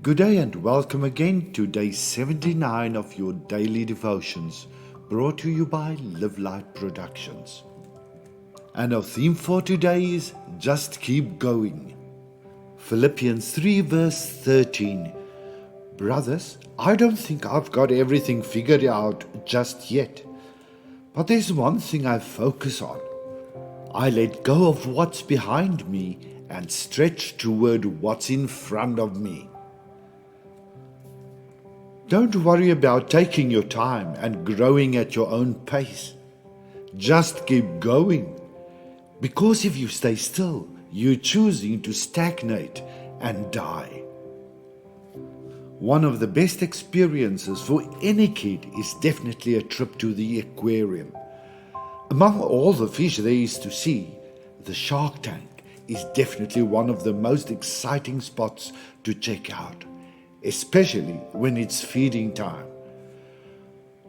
Good day and welcome again to day 79 of your daily devotions, brought to you by Live Light Productions. And our theme for today is Just Keep Going. Philippians 3 verse 13. Brothers, I don't think I've got everything figured out just yet. But there's one thing I focus on. I let go of what's behind me and stretch toward what's in front of me. Don't worry about taking your time and growing at your own pace. Just keep going. Because if you stay still, you're choosing to stagnate and die. One of the best experiences for any kid is definitely a trip to the aquarium. Among all the fish there is to see, the shark tank is definitely one of the most exciting spots to check out, especially when it's feeding time.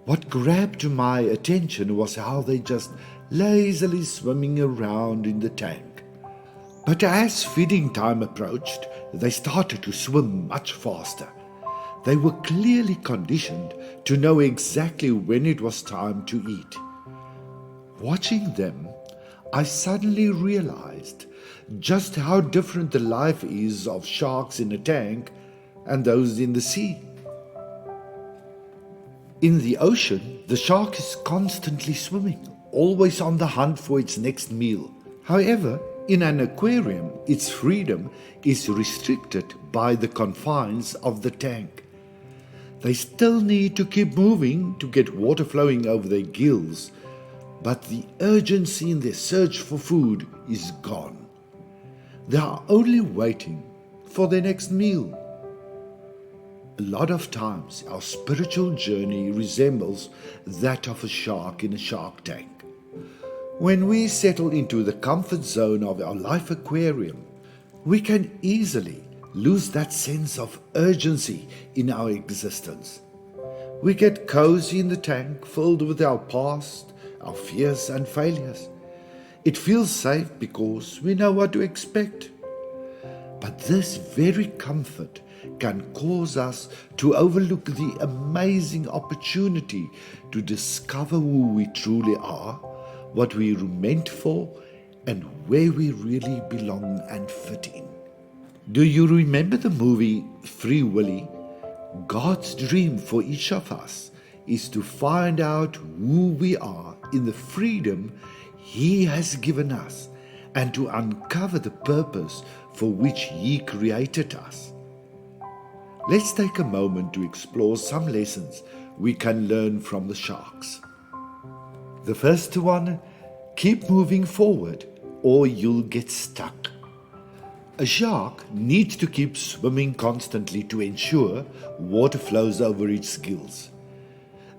What grabbed my attention was how they just lazily swimming around in the tank. But as feeding time approached, they started to swim much faster. They were clearly conditioned to know exactly when it was time to eat. Watching them, I suddenly realized just how different the life is of sharks in a tank and those in the sea. In the ocean, the shark is constantly swimming, always on the hunt for its next meal. However, in an aquarium, its freedom is restricted by the confines of the tank. They still need to keep moving to get water flowing over their gills, but the urgency in their search for food is gone. They are only waiting for their next meal. A lot of times, our spiritual journey resembles that of a shark in a shark tank. When we settle into the comfort zone of our life aquarium, we can easily lose that sense of urgency in our existence. We get cozy in the tank filled with our past, our fears and failures. It feels safe because we know what to expect. But this very comfort can cause us to overlook the amazing opportunity to discover who we truly are, what we were meant for, and where we really belong and fit in. Do you remember the movie Free Willy? God's dream for each of us is to find out who we are in the freedom He has given us and to uncover the purpose for which He created us. Let's take a moment to explore some lessons we can learn from the sharks. The first one, keep moving forward or you'll get stuck. A shark needs to keep swimming constantly to ensure water flows over its gills.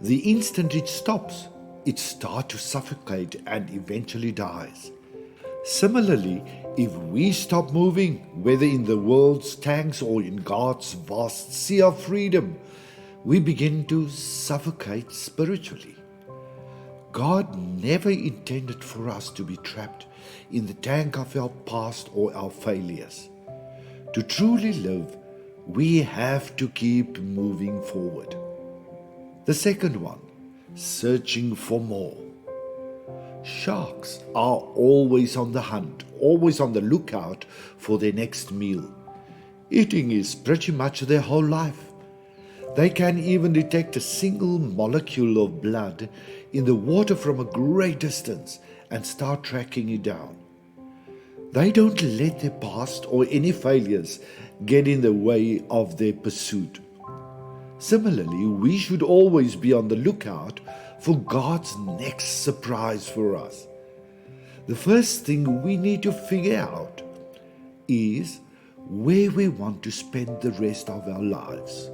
The instant it stops, it starts to suffocate and eventually dies. Similarly, if we stop moving, whether in the world's tanks or in God's vast sea of freedom, we begin to suffocate spiritually. God never intended for us to be trapped in the tank of our past or our failures. To truly live, we have to keep moving forward. The second one, searching for more. Sharks are always on the hunt, always on the lookout for their next meal. Eating is pretty much their whole life. They can even detect a single molecule of blood in the water from a great distance and start tracking it down. They don't let their past or any failures get in the way of their pursuit. Similarly, we should always be on the lookout for God's next surprise for us. The first thing we need to figure out is where we want to spend the rest of our lives.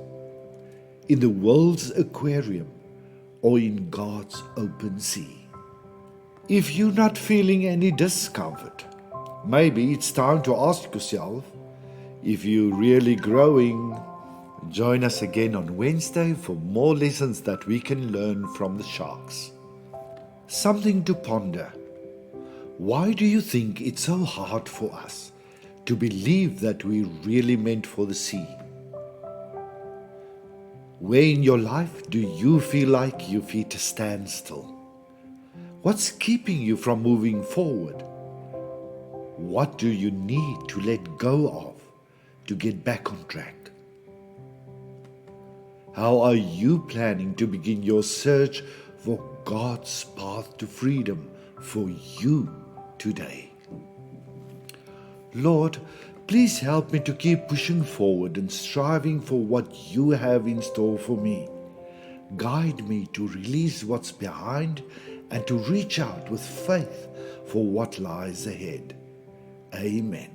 In the world's aquarium or in God's open sea. If you're not feeling any discomfort, maybe it's time to ask yourself if you're really growing. Join us again on Wednesday for more lessons that we can learn from the sharks. Something to ponder. Why do you think it's so hard for us to believe that we're really meant for the sea? Where in your life do you feel like you've hit a standstill? What's keeping you from moving forward? What do you need to let go of to get back on track? How are you planning to begin your search for God's path to freedom for you today? Lord, please help me to keep pushing forward and striving for what you have in store for me. Guide me to release what's behind and to reach out with faith for what lies ahead. Amen.